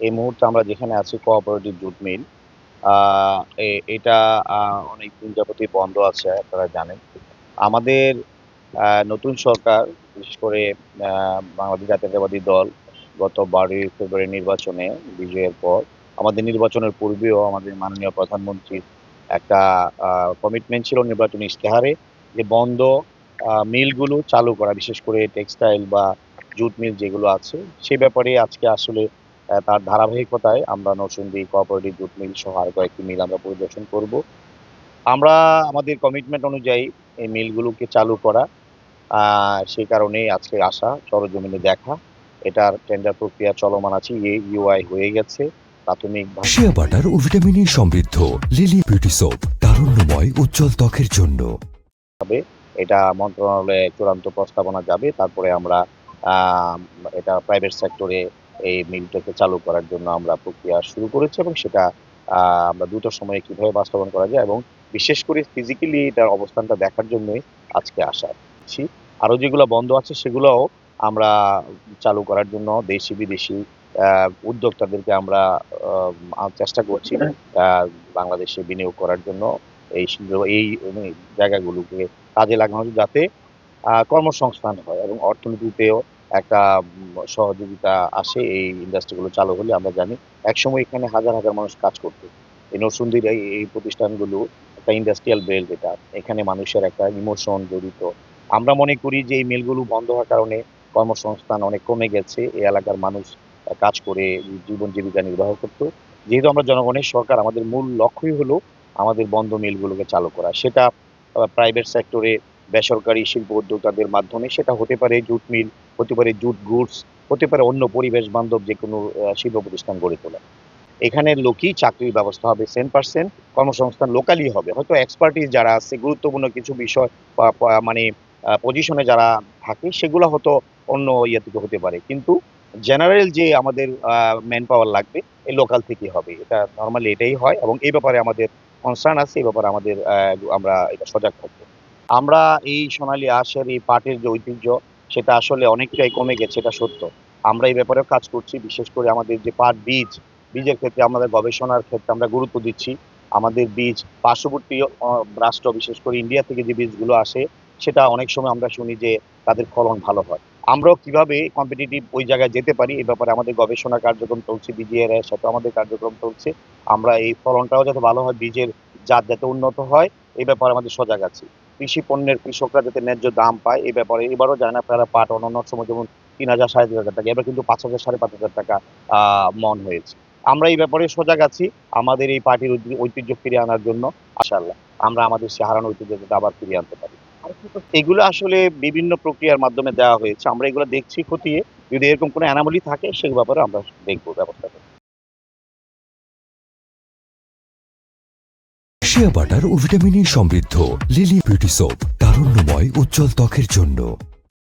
এই মুহূর্তে আমরা যেখানে আছি কোঅপারেটিভ জুট মিল। আ এটা অনেকদিন যাবতই বন্ধ আছে আপনারা জানেন। আমাদের নতুন সরকার বিশেষ করে আ বাংলাদেশ জাতীয়তাবাদী দল গত ১২ই ফেব্রুয়ারি নির্বাচনে বিজয়ের পর আমাদের নির্বাচনের পূর্বেও আমাদের মাননীয় প্রধানমন্ত্রীর একটা আ কমিটমেন্ট ছিল নির্বাচনী ইশতেহারে যে বন্ধ মিলগুলো চালু করা। বিশেষ করে টেক্সটাইল বা জুট মিল যেগুলো আছে সে ব্যাপারে আজকে আসলে তার ধারাবাহিকতায় আমরা নরসিংদী কোঅপারেটিভ জুট মিল সহ আরো কয়েকটি মিল আমরা পরিদর্শন করব। আমরা আমাদের কমিটমেন্ট অনুযায়ী এই মিলগুলোকে চালু করা। আ সেই কারণেই আজকে আসা, সরেজমিনে দেখা। এটার টেন্ডার প্রক্রিয়া চলমান আছে। ইউআই হয়ে গেছে। প্রাথমিকভাবে শিয়া বাটার ও ভিটামিনে সমৃদ্ধ লিলি বিউটি সোপ, তারুণ্যময় উজ্জ্বল ত্বকের জন্য। এটা মন্ত্রণালয়ে চূড়ান্ত প্রস্তাবনা যাবে। তারপরে আমরা আ এটা প্রাইভেট সেক্টরে এই মিলটাকে চালু করার জন্য আমরা প্রক্রিয়া শুরু করেছি এবং সেটা আ আমরা দ্রুত সময়ে কিভাবে বাস্তবায়ন করা যায় এবং বিশেষ করে ফিজিক্যালি এটার অবস্থানটা দেখার জন্যই আজকে আসা। আরো যেগুলা বন্ধ আছে সেগুলোও আমরা চালু করার জন্য দেশি বিদেশি আ উদ্যোক্তাদেরকে আমরা চেষ্টা করছি আ বাংলাদেশে বিনিয়োগ করার জন্য এই জায়গাগুলোকে কাজে লাগানো যাতে কর্মসংস্থান হয় এবং অর্থনীতিতেও একটা সহযোগিতা আসে এই ইন্ডাস্ট্রিগুলো চালু হলে। আমরা জানি একসময় এখানে হাজার, হাজার মানুষ কাজ করত। এই নরসিংদীর এই প্রতিষ্ঠানগুলো একটা ইন্ডাস্ট্রিয়াল বেল্ট এটা। এখানে মানুষের একটা ইমোশন জড়িত। আমরা মনে করি যে এই মিলগুলো বন্ধ হওয়ার কারণে কর্মসংস্থান অনেক কমে গেছে। এই এলাকার মানুষ কাজ করে জীবন জীবিকা নির্বাহ করত। যেহেতু আমরা জনগণের সরকার আমাদের মূল লক্ষ্যই হলো আমাদের বন্ধ মিলগুলোকে চালু করা। সেটা প্রাইভেট সেক্টরে বেসরকারি শিল্প উদ্যোক্তাদের মাধ্যমে সেটা হতে পারে জুট মিল, হতে পারে জুট গুডস, হতে পারে অন্য পরিবেশ বান্ধব যেকোনো শিল্প প্রতিষ্ঠান গড়ে তোলা। এখানে লোকই চাকরির ব্যবস্থা হবে 100% কর্মসংস্থান লোকালি হবে। হয়তো এক্সপার্টিস যারা আছে গুরুত্বপূর্ণ কিছু বিষয় মানে পজিশনে যারা থাকে সেগুলা হয়তো অন্য ইয়ে থেকে হতে পারে। কিন্তু জেনারেল যে আমাদের ম্যান পাওয়ার লাগবে এই লোকাল থেকেই হবে। এটা নরমালি এটাই হয় এবং এই ব্যাপারে আমাদের কনসার্ন আছে। এই ব্যাপারে আমাদের আমরা এটা সজাগ থাকবো। আমরা এই সোনালী আঁশের এই পাটের যে ঐতিহ্য সেটা আসলে অনেকটাই কমে গেছে এটা সত্য। আমরা এই ব্যাপারেও কাজ করছি। বিশেষ করে আমাদের যে পাট বীজের ক্ষেত্রে আমাদের গবেষণার ক্ষেত্রে আমরা গুরুত্ব দিচ্ছি। আমাদের বীজ পার্শ্ববর্তী রাষ্ট্র বিশেষ করে ইন্ডিয়া থেকে যে বীজগুলো আসে সেটা অনেক সময় আমরা শুনি যে তাদের ফলন ভালো হয়। আমরাও কিভাবে কম্পিটিটিভ ওই জায়গায় যেতে পারি এ ব্যাপারে আমাদের গবেষণা কার্যক্রম চলছে। বিজিএর এর সাথেও আমাদের কার্যক্রম চলছে। আমরা এই ফলনটাও যাতে ভালো হয়, বীজের জাত যাতে উন্নত হয় এই ব্যাপারে আমাদের সজাগ আছি। কৃষি পণ্যের কৃষকরা যাতে ন্যায্য দাম পায় এই ব্যাপারে এবারও জানা পেয়ারা পাট অন্যান্য সময় যেমন ৩,০০০ ৳৩,৫০০ এবার কিন্তু ৳৫,০০০ ৳৫,৫০০ মন হয়েছে। আমরা এই ব্যাপারে সজাগ আছি। আমাদের এই পার্টির ঐতিহ্য ফিরিয়ে আনার জন্য ইনশাআল্লাহ আমরা আমাদের সে হারানো ঐতিহ্য যাতে আবার ফিরিয়ে আনতে পারি। এগুলো আসলে বিভিন্ন প্রক্রিয়ার মাধ্যমে দেওয়া হয়েছে। আমরা এগুলো দেখছি খতিয়ে যদি এরকম কোনো অ্যানোমালি থাকে সে ব্যাপারে আমরা দেখব ব্যবস্থা করব। শিয়া বাটার ও ভিটামিনে সমৃদ্ধ লিলি বিউটি সোপ, তারুণ্যময় উজ্জ্বল ত্বকের জন্য।